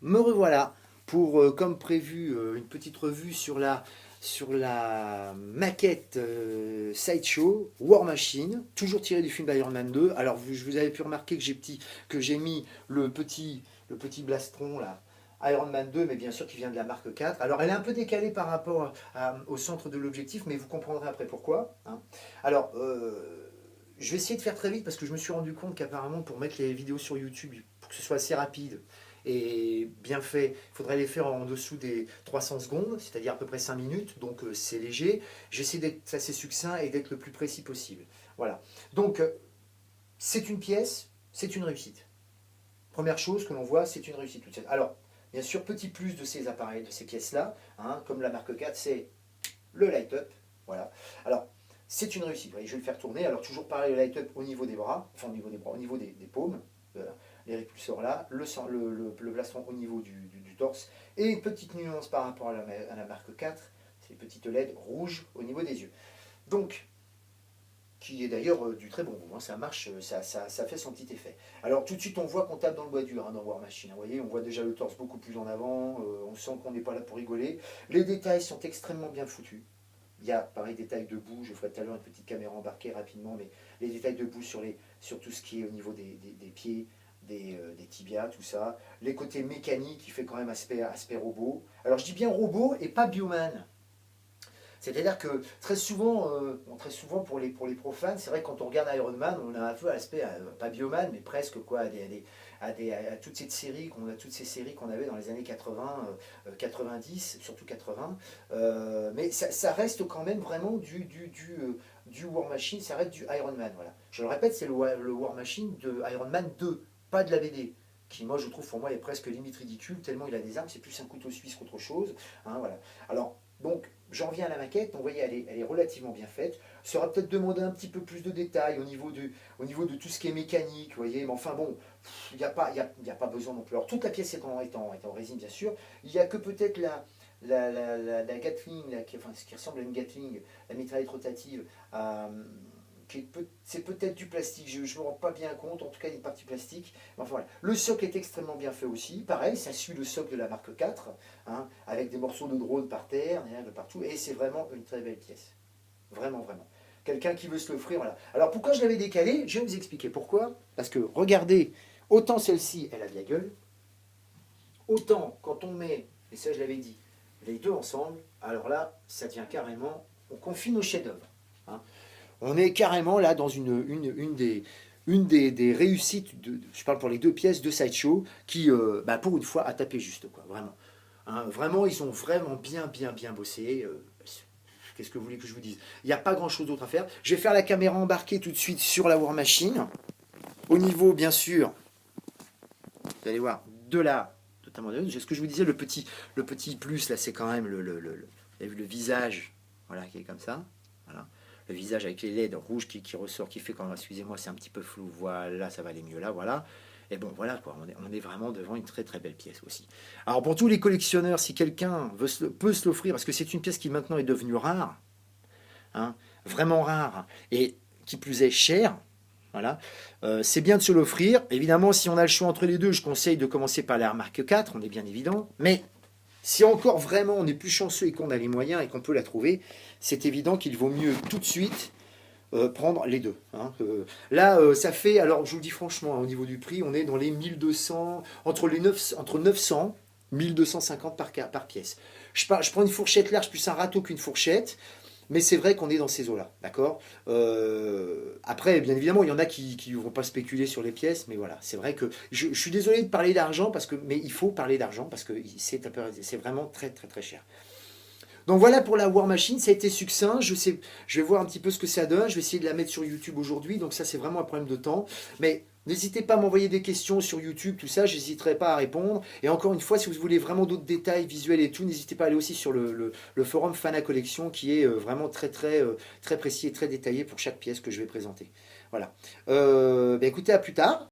Me revoilà pour, comme prévu, une petite revue sur la maquette Sideshow War Machine, toujours tirée du film d'Iron Man 2. Alors vous avez pu remarquer que j'ai mis le petit blastron là, Iron Man 2, mais bien sûr qui vient de la marque 4. Alors elle est un peu décalée par rapport au centre de l'objectif, mais vous comprendrez après pourquoi, hein. Alors, je vais essayer de faire très vite parce que je me suis rendu compte qu'apparemment pour mettre les vidéos sur YouTube, pour que ce soit assez rapide et bien fait, il faudrait les faire en dessous des 300 secondes, c'est-à-dire à peu près 5 minutes, donc c'est léger. J'essaie d'être assez succinct et d'être le plus précis possible. Voilà. Donc, c'est une pièce, c'est une réussite. Première chose que l'on voit, c'est une réussite. Alors, bien sûr, petit plus de ces appareils, de ces pièces-là, hein, comme la marque 4, c'est le light-up. Voilà. Alors, c'est une réussite. Vous voyez, je vais le faire tourner. Alors, toujours pareil, le light-up au niveau des bras, enfin au niveau des bras, au niveau des paumes, les répulseurs là, le plastron au niveau du torse, et une petite nuance par rapport à la marque 4, c'est les petites LED rouges au niveau des yeux. Donc, qui est d'ailleurs du très bon goût, hein, ça marche, ça fait son petit effet. Alors tout de suite on voit qu'on tape dans le bois dur, hein, dans War Machine, hein, vous voyez, on voit déjà le torse beaucoup plus en avant, on sent qu'on n'est pas là pour rigoler. Les détails sont extrêmement bien foutus. Il y a pareil détails debout, je ferai tout à l'heure une petite caméra embarquée rapidement, mais les détails debout sur tout ce qui est au niveau des pieds, des tibias, tout ça. Les côtés mécaniques, qui fait quand même aspect robot. Alors je dis bien robot et pas bioman. C'est-à-dire que très souvent pour les profanes, c'est vrai que quand on regarde Iron Man, on a un peu l'aspect, pas bioman, mais presque quoi, à toute cette série, toutes ces séries qu'on avait dans les années 80, 90, surtout 80. Mais ça reste quand même vraiment du War Machine, ça reste du Iron Man. Voilà. Je le répète, c'est le War Machine de Iron Man 2, pas de la BD. Qui, moi, je trouve, pour moi, est presque limite ridicule, tellement il a des armes, c'est plus un couteau suisse qu'autre chose. Hein, voilà. Alors, donc, j'en viens à la maquette, donc vous voyez, elle est relativement bien faite. Ça aura peut-être demandé un petit peu plus de détails au niveau de tout ce qui est mécanique, vous voyez, mais enfin bon, il n'y a, pas, y a pas besoin non plus. Alors toute la pièce est en résine, bien sûr. Il n'y a que peut-être la Gatling, enfin, ce qui ressemble à une Gatling, la mitraillette rotative, c'est peut-être du plastique, je ne me rends pas bien compte, en tout cas il y a une partie plastique. Mais enfin, voilà. Le socle est extrêmement bien fait aussi, pareil, ça suit le socle de la marque 4, hein, avec des morceaux de drone par terre, de partout, et c'est vraiment une très belle pièce. Vraiment, vraiment. Quelqu'un qui veut se l'offrir, voilà. Alors pourquoi je l'avais décalé? Je vais vous expliquer pourquoi. Parce que regardez, autant celle-ci, elle a de la gueule, autant quand on met, et ça je l'avais dit, les deux ensemble, alors là, ça devient carrément, on confie nos chefs-d'œuvre. Hein. On est carrément là dans des réussites, je parle pour les deux pièces de Sideshow, qui, pour une fois, a tapé juste, quoi, vraiment. Hein, vraiment, ils ont vraiment bien bossé. Qu'est-ce que vous voulez que je vous dise? Il n'y a pas grand-chose d'autre à faire. Je vais faire la caméra embarquée tout de suite sur la War Machine. Au niveau, bien sûr, vous allez voir, notamment ce que je vous disais, le petit plus, là, c'est quand même vous avez vu le visage, voilà, qui est comme ça. Voilà. Le visage avec les LED rouges qui ressort, qui fait quand, excusez-moi, c'est un petit peu flou. Voilà, ça va aller mieux là, voilà. Et bon, voilà, quoi, on est vraiment devant une très très belle pièce aussi. Alors pour tous les collectionneurs, si quelqu'un peut se l'offrir, parce que c'est une pièce qui maintenant est devenue rare, hein, vraiment rare, et qui plus est chère, voilà. C'est bien de se l'offrir. Évidemment, si on a le choix entre les deux, je conseille de commencer par la marque 4, on est bien évident. Mais si encore vraiment on est plus chanceux et qu'on a les moyens et qu'on peut la trouver, c'est évident qu'il vaut mieux tout de suite prendre les deux. Hein. Là, ça fait, alors je vous le dis franchement, hein, au niveau du prix, on est dans les 1200, entre 900 1250 par pièce. Je prends une fourchette large plus un râteau qu'une fourchette. Mais c'est vrai qu'on est dans ces eaux-là, d'accord. Après, bien évidemment, il y en a qui ne vont pas spéculer sur les pièces, mais voilà, c'est vrai que je suis désolé de parler d'argent, mais il faut parler d'argent parce que c'est vraiment très très très cher. Donc voilà pour la War Machine, ça a été succinct, je vais voir un petit peu ce que ça donne, je vais essayer de la mettre sur YouTube aujourd'hui, donc ça c'est vraiment un problème de temps, mais n'hésitez pas à m'envoyer des questions sur YouTube, tout ça, j'hésiterai pas à répondre, et encore une fois, si vous voulez vraiment d'autres détails visuels et tout, n'hésitez pas à aller aussi sur le forum Fana Collection, qui est vraiment très précis et très détaillé pour chaque pièce que je vais présenter. Voilà. Écoutez, à plus tard.